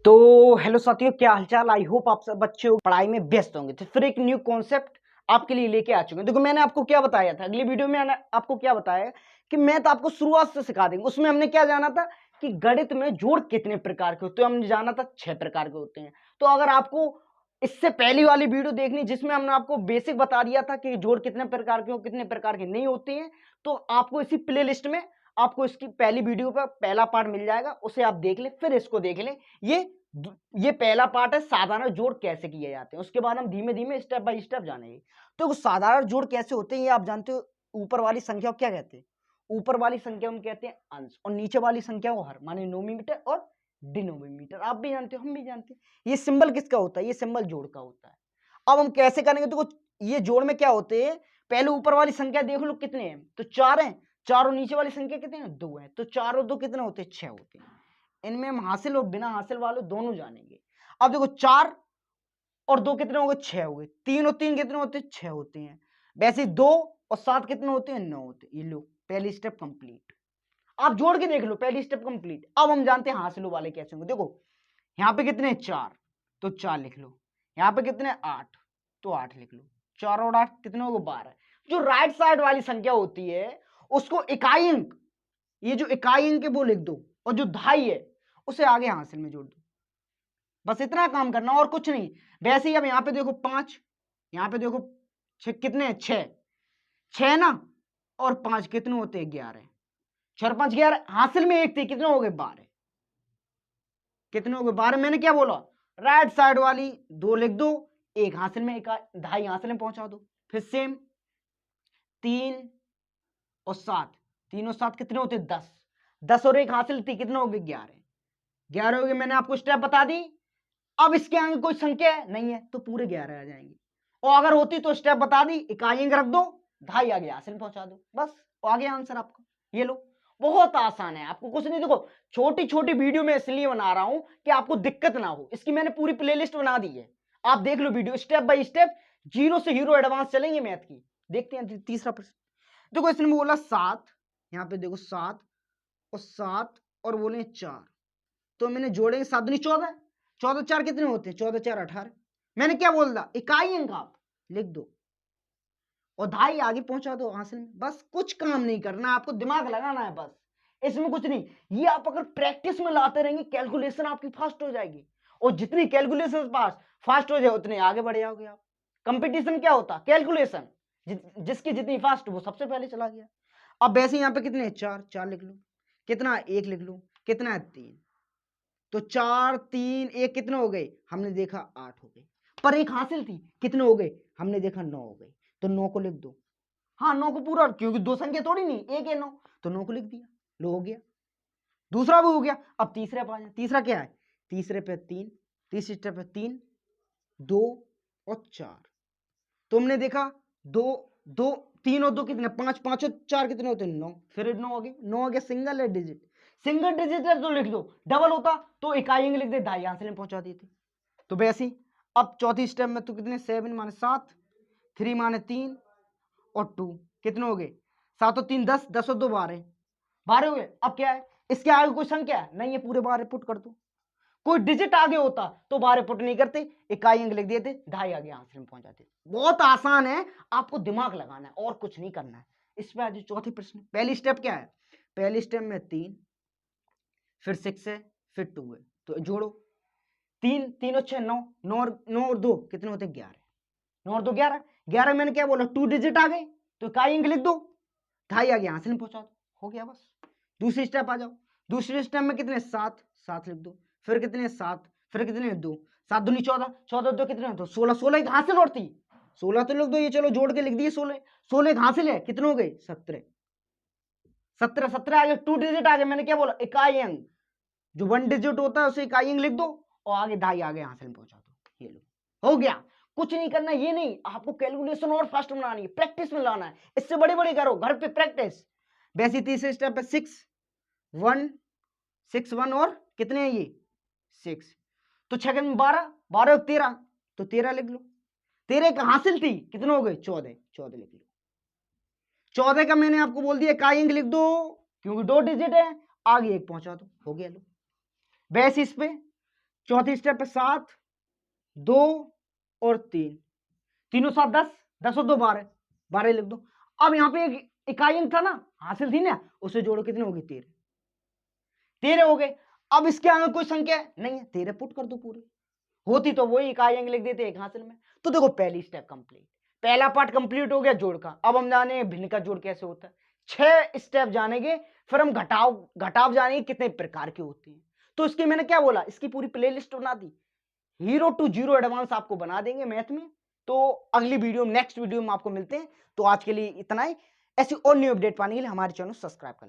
तो हेलो साथियों, क्या हालचाल। आई होप आप सब बच्चे पढ़ाई में व्यस्त होंगे। तो फिर एक न्यू कॉन्सेप्ट आपके लिए लेके आ चुके हैं। देखो, मैंने आपको क्या बताया था, अगली वीडियो में मैंने आपको क्या बताया कि मैथ आपको शुरुआत से सिखा देंगे। उसमें हमने क्या जाना था कि गणित में जोड़ कितने प्रकार के होते हैं। हमने जाना था 6 प्रकार के होते हैं। तो अगर आपको इससे पहली वाली वीडियो देखनी जिसमें हमने आपको बेसिक बता दिया था कि जोड़ कितने प्रकार के हो, कितने प्रकार के नहीं होते हैं, तो आपको इसी प्ले लिस्ट में आपको इसकी पहली वीडियो पर पहला पार्ट मिल जाएगा। उसे आप देख लें, फिर इसको देख लें। ये पहला पार्ट है, साधारण जोड़ कैसे किए जाते हैं। उसके बाद हम धीमे धीमे स्टेप बाय स्टेप जानेंगे। तो साधारण जोड़ कैसे होते हैं ये आप जानते हो। ऊपर वाली संख्या को क्या कहते हैं? ऊपर वाली संख्या हम कहते हैं अंश, और नीचे वाली संख्या को हर, माने नोमीमीटर और डिनोमीमीटर। आप भी जानते हो, हम भी जानते हैं। ये सिंबल किसका होता है? ये सिंबल जोड़ का होता है। अब हम कैसे करेंगे? तो ये जोड़ में क्या होते हैं, पहले ऊपर वाली संख्या देख लो कितने हैं, तो 4 हैं। 4 और नीचे वाली संख्या कितने हैं? 2 हैं। तो 4 और 2 कितने होते हैं? 6 होते हैं। इनमें हम हासिल और बिना हासिल वाले दोनों जानेंगे। अब देखो, 4 और 2 कितने हो गए? 6 हो गए। 3 और 3 कितने होते हैं? 6 होते हैं। वैसे ही 2 और 7 कितने होते हैं? 9 होते हैं। ये लो, पहली स्टेप कंप्लीट। आप जोड़ के देख लो, पहली स्टेप कंप्लीट। अब हम जानते हैं हासिलों वाले कैसे होंगे। देखो, यहाँ पे कितने हैं? 4, तो 4 लिख लो। यहाँ पे कितने हैं? 8, तो 8 लिख लो। 4 और 8 कितने हो गए? 12। जो राइट साइड वाली संख्या होती है उसको इकाई अंक, ये जो इकाई अंक है वो लिख दो, और जो दहाई है उसे आगे हासिल में जोड़ दो। बस इतना काम करना और कुछ नहीं। वैसे ही अब यहाँ पे देखो 5, यहाँ पे देखो 6 कितने हैं? 6। 6 ना, और 5 कितने होते हैं? 11। 6 और 5 11। हासिल में 1 थी, कितने हो गए? 12। कितने हो गए? 12। मैंने क्या बोला? राइट साइड वाली 2 लिख दो, 1 हासिल में, एक दहाई हासिल में पहुंचा दो। फिर सेम 3 और 7, 3 और 7 कितने होते हैं? 10। 10 और 1 हासिल थी, कितने हो गए? 11। 11 हो गए। मैंने आपको स्टेप बता दी। अब इसके आगे कोई संख्या है नहीं है, तो पूरे 11 आ जाएंगे। और अगर होती तो स्टेप बता दी, इकाई अंक रख दो, ढाई आगे हासिल पहुंचा दो, बस आ गया आंसर आपका। ये लो, बहुत आसान है, आपको कुछ नहीं। देखो, छोटी छोटी वीडियो में इसलिए बना रहा हूं कि आपको दिक्कत ना हो। इसकी मैंने पूरी प्लेलिस्ट बना दी है, आप देख लो video step by step. Zero से हीरो एडवांस चलेंगे मैथ की। देखते हैं तीसरा प्रश्न। देखो, इसने बोला 7, यहाँ पे देखो 7 और 7 और बोले 4, तो मैंने जोड़ेंगे 7 दूनी 14। 14 4 कितने होते हैं? 14 4 18। मैंने क्या बोल रहा? इकाई अंक आप लिख दो और दहाई आगे पहुंचा दो हासिल में। बस कुछ काम नहीं करना, आपको दिमाग लगाना है बस, इसमें कुछ नहीं। ये आप अगर प्रैक्टिस में लाते रहेंगे, कैलकुलेशन आपकी फास्ट हो जाएगी। और जितनी कैलकुलेशन फास्ट हो जाए उतने आगे बढ़ जाओगे आप। कंपटीशन क्या होता? कैलकुलेशन। जिसकी जितनी फास्ट वो सबसे पहले चला गया। अब वैसे यहाँ पे कितने? 4 4 लिख लो। कितना? 1 लिख लो। कितना है? 3। तो 4 3 1 कितने हो गए? हमने देखा 8 हो गए। पर एक हासिल थी, कितने हो गए? हमने देखा 9 हो गए। तो 9 को लिख दो। हाँ, 9 को पूरा, क्योंकि दो संख्या थोड़ी नहीं, एक है 9, तो 9 को लिख दिया। लो, हो गया। दूसरा भी हो गया। अब तीसरे पे आ जाए। तीसरा क्या है? तीसरे पे 3, तीसरे स्टेप पे 3 2 और 4। तो हमने देखा 2 2 3 और 2 कितने? 5 5 और 4 कितने होते हैं? 9। फिर 9 आ गए। 9 आ गया, सिंगल है डिजिट। सिंगल डिजिट है तो लिख दो, डबल होता तो इकाई अंक लिख दे, ढाई आंसर में पहुंचा देते। तो वैसे ही अब चौथी स्टेप में तो कितने? 7 माने 7, 3 माने 3 और 2 कितने हो गए? 7 और 3 10, 10 और 2 12, 12 हो गए। अब क्या है? इसके आगे कोई संख्या है नहीं है, पूरे 12 पुट कर दो। कोई डिजिट आगे होता तो 12 पुट नहीं करते, इकाई अंक लिख देते, ढाई आगे आंसर में पहुंच जाते। बहुत आसान है, आपको दिमाग लगाना है और कुछ नहीं करना है। इस पे आज चौथे प्रश्न। पहली स्टेप क्या है? पहली स्टेप में 3, फिर 6 है, फिर 2 है, तो जोड़ो। 3 3 और 6 9, 9 और 2 कितने होते हैं? 11। 9 और 2 11। 11 मैंने क्या बोला? 2 डिजिट आ गए, तो इकाई अंक लिख दो, ढाई आगे आंसर में पहुंचा दो, हो गया बस। दूसरी स्टेप आ जाओ। दूसरी स्टेप में कितने? 7 7 लिख दो। फिर कितने? 7, फिर कितने? 2 7 दूनी 14, 14 2 कितने? तो 16, 16 एक हासिल और थी, 16 तो लिख दो। ये चलो जोड़ के लिख दिए 16, 16 एक हासिल है, कितने हो गए? 17। 17 17 आ गए, 2 डिजिट आ गए। मैंने क्या बोला? इकाई अंक, जो 1 डिजिट होता है उसे इकाई अंक लिख दो और आगे ढाई आगे हासिल में पहुंचा दो। ये लो, हो गया। कुछ नहीं करना, ये नहीं, आपको कैलकुलेशन और फास्ट बनानी है, प्रैक्टिस में लाना है। इससे बड़ी बड़ी करो घर पे प्रैक्टिस। वैसे तीसरे स्टेप पे 6 1 6 1 और कितने हैं ये? 6। तो 6 में 12, 12 13, तो 13 लिख लो। 13 एक हासिल थी, कितने हो गए? 14, 14 लिख लो। 14 का मैंने आपको बोल दिया इकाई अंक लिख दो, क्योंकि 2 डिजिट है, आगे एक पहुंचा दो, हो गया। लो, वैसे इस पे चौथी स्टेप है 7, 2 और 3, तीनों 7 10, 10 और 2 12, 12 लिख दो। अब यहाँ पे एक इकाई अंक था ना, हासिल थी ना, उसे जोड़ो, कितने हो गए 13, 13 हो गए। अब इसके आगे कोई संख्या नहीं है, 13 पुट कर दो पूरे, होती तो वही इकाई अंक लिख देते एक हासिल में। तो देखो पहली स्टेप कंप्लीट, पहला पार्ट कंप्लीट हो गया जोड़ का। अब हम जाने भिन्न का जोड़ कैसे होता है, 6 स्टेप जानेंगे, फिर हम घटाव जानेंगे कितने प्रकार के होते हैं। तो इसकी मैंने क्या बोला, इसकी पूरी प्लेलिस्ट बना दी, 0 to 0 एडवांस आपको बना देंगे मैथ में। तो अगली वीडियो, नेक्स्ट वीडियो में आपको मिलते हैं। तो आज के लिए इतना ही। ऐसी और न्यू अपडेट पाने के लिए हमारे चैनल सब्सक्राइब कर लें।